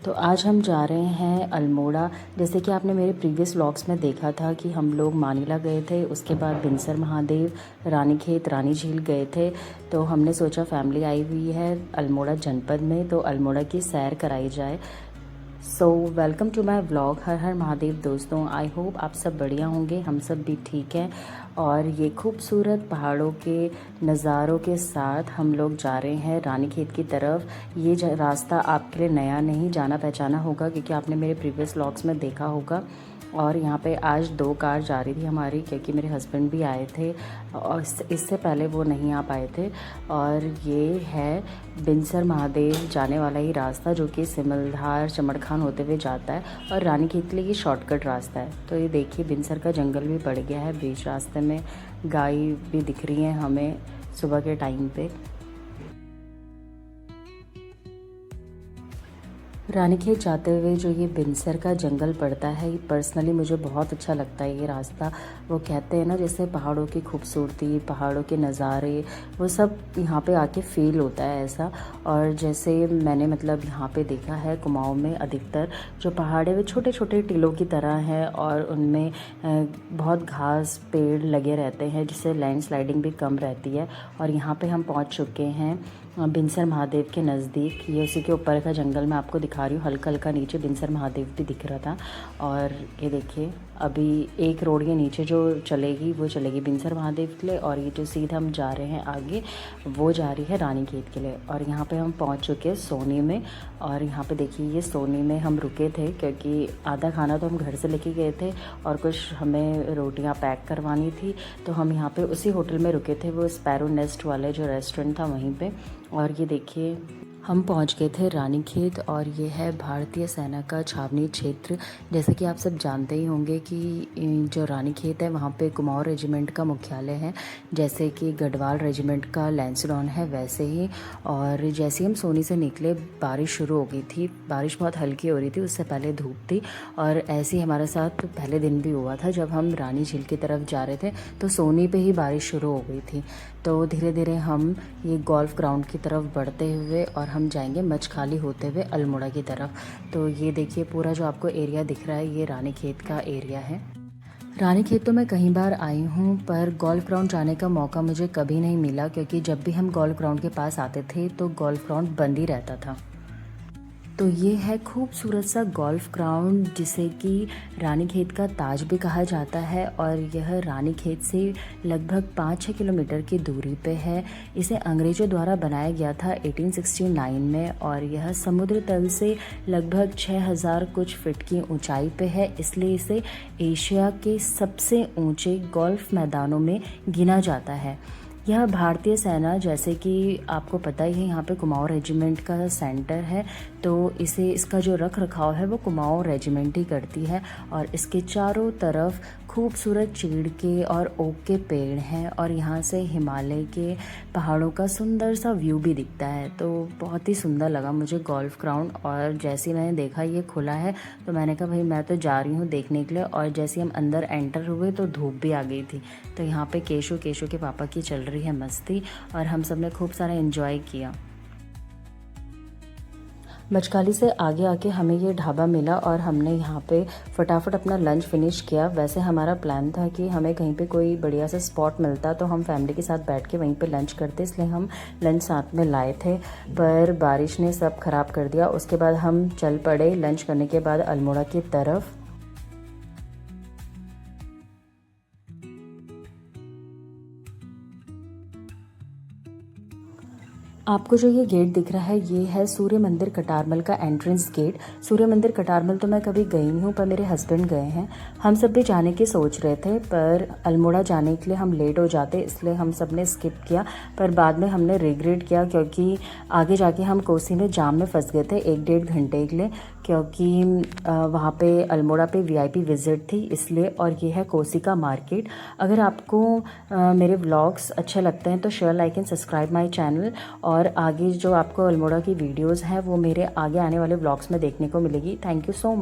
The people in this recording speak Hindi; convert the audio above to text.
तो आज हम जा रहे हैं अल्मोड़ा। जैसे कि आपने मेरे प्रीवियस व्लॉग्स में देखा था कि हम लोग मानिला गए थे, उसके बाद बिनसर महादेव, रानीखेत, रानी झील गए थे। तो हमने सोचा फैमिली आई हुई है अल्मोड़ा जनपद में, तो अल्मोड़ा की सैर कराई जाए। So welcome to my vlog. हर हर महादेव दोस्तों, आई होप आप सब बढ़िया होंगे, हम सब भी ठीक हैं। और ये खूबसूरत पहाड़ों के नज़ारों के साथ हम लोग जा रहे हैं रानीखेत की तरफ। ये रास्ता आपके लिए नया नहीं, जाना पहचाना होगा क्योंकि आपने मेरे प्रीवियस व्लॉग्स में देखा होगा। और यहाँ पे आज 2 कार जा रही थी हमारी, क्योंकि मेरे हस्बैंड भी आए थे और इससे पहले वो नहीं आ पाए थे। और ये है बिनसर महादेव जाने वाला ही रास्ता, जो कि सिमलधार चमड़खान होते हुए जाता है और रानीखेत के लिए ये शॉर्टकट रास्ता है। तो ये देखिए बिनसर का जंगल भी बढ़ गया है, बीच रास्ते में गाय भी दिख रही हैं हमें सुबह के टाइम पे। रानीखेत जाते हुए जो ये बिनसर का जंगल पड़ता है, ये पर्सनली मुझे बहुत अच्छा लगता है ये रास्ता। वो कहते हैं ना, जैसे पहाड़ों की खूबसूरती, पहाड़ों के नज़ारे, वो सब यहाँ पे आके फील होता है ऐसा। और जैसे मैंने मतलब यहाँ पे देखा है कुमाऊं में अधिकतर जो पहाड़ है वो छोटे छोटे टीलों की तरह हैं और उनमें बहुत घास पेड़ लगे रहते हैं, जिससे लैंडस्लाइडिंग भी कम रहती है। और यहाँ पे हम पहुँच चुके हैं बिनसर महादेव के नज़दीक। ये उसी के ऊपर का जंगल मैं आपको दिखा रही हूँ, हल्का हल्का नीचे बिनसर महादेव भी दिख रहा था। और ये देखिए अभी एक रोड के नीचे जो चलेगी वो चलेगी बिनसर महादेव के लिए, और ये जो सीधा हम जा रहे हैं आगे वो जा रही है रानीखेत के लिए। और यहाँ पे हम पहुँच चुके हैं सोनी में। और यहाँ पे देखिए ये सोनी में हम रुके थे, क्योंकि आधा खाना तो हम घर से लेके गए थे और कुछ हमें रोटियाँ पैक करवानी थी। तो हम यहाँ पे उसी होटल में रुके थे, वो स्पैरो नेस्ट वाले जो रेस्टोरेंट था वहीं पे। और ये देखिए हम पहुंच गए थे रानीखेत, और ये है भारतीय सेना का छावनी क्षेत्र। जैसे कि आप सब जानते ही होंगे कि जो रानीखेत है वहाँ पे कुमाऊं रेजिमेंट का मुख्यालय है, जैसे कि गढ़वाल रेजिमेंट का लैंसडाउन है वैसे ही। और जैसे ही हम सोनी से निकले बारिश शुरू हो गई थी, बारिश बहुत हल्की हो रही थी, उससे पहले धूप थी। और ऐसे ही हमारे साथ पहले दिन भी हुआ था, जब हम रानी झील की तरफ जा रहे थे तो सोनी पे ही बारिश शुरू हो गई थी। तो धीरे धीरे हम ये गोल्फ ग्राउंड की तरफ बढ़ते हुए और हम जाएंगे मचखाली होते हुए अल्मोड़ा की तरफ। तो ये देखिए पूरा जो आपको एरिया दिख रहा है ये रानीखेत का एरिया है। रानीखेत तो मैं कई बार आई हूँ, पर गोल्फ ग्राउंड जाने का मौका मुझे कभी नहीं मिला, क्योंकि जब भी हम गोल्फ ग्राउंड के पास आते थे तो गोल्फ ग्राउंड बंद ही रहता था। तो ये है खूबसूरत सा गोल्फ ग्राउंड, जिसे कि रानीखेत का ताज भी कहा जाता है। और यह रानीखेत से लगभग 5-6 किलोमीटर की दूरी पे है। इसे अंग्रेज़ों द्वारा बनाया गया था 1869 में, और यह समुद्र तल से लगभग 6000 कुछ फीट की ऊंचाई पे है, इसलिए इसे एशिया के सबसे ऊंचे गोल्फ मैदानों में गिना जाता है। यह भारतीय सेना, जैसे कि आपको पता ही है, यहाँ पे कुमाऊं रेजिमेंट का सेंटर है, तो इसका जो रख रखाव है वो कुमाऊं रेजिमेंट ही करती है। और इसके चारों तरफ खूबसूरत चीड़ के और ओक के पेड़ हैं, और यहाँ से हिमालय के पहाड़ों का सुंदर सा व्यू भी दिखता है। तो बहुत ही सुंदर लगा मुझे गोल्फ ग्राउंड। और जैसे ही मैंने देखा ये खुला है तो मैंने कहा भाई मैं तो जा रही हूँ देखने के लिए। और जैसे हम अंदर एंटर हुए तो धूप भी आ गई थी। तो यहाँ पे केशु के पापा की चल रही है मस्ती, और हम सब ने खूब सारा एंजॉय किया। मचकाली से आगे आके हमें ये ढाबा मिला और हमने यहाँ पे फटाफट अपना लंच फिनिश किया। वैसे हमारा प्लान था कि हमें कहीं पे कोई बढ़िया सा स्पॉट मिलता तो हम फैमिली के साथ बैठ के वहीं पे लंच करते, इसलिए हम लंच साथ में लाए थे, पर बारिश ने सब ख़राब कर दिया। उसके बाद हम चल पड़े लंच करने के बाद अल्मोड़ा की तरफ। आपको जो ये गेट दिख रहा है ये है सूर्य मंदिर कटारमल का एंट्रेंस गेट। सूर्य मंदिर कटारमल तो मैं कभी गई नहीं हूँ, पर मेरे हस्बैंड गए हैं। हम सब भी जाने की सोच रहे थे, पर अल्मोड़ा जाने के लिए हम लेट हो जाते, इसलिए हम सब ने स्किप किया। पर बाद में हमने रिग्रेट किया, क्योंकि आगे जाके हम कोसी में जाम में फंस गए थे 1-1.5 घंटे के लिए, क्योंकि वहाँ पे अल्मोड़ा पे VIP विज़िट थी इसलिए। और ये है कोसी का मार्केट। अगर आपको मेरे व्लॉग्स अच्छे लगते हैं तो share, like and subscribe my channel. और आगे जो आपको अल्मोड़ा की वीडियोस हैं वो मेरे आगे आने वाले व्लॉग्स में देखने को मिलेगी। Thank you so much.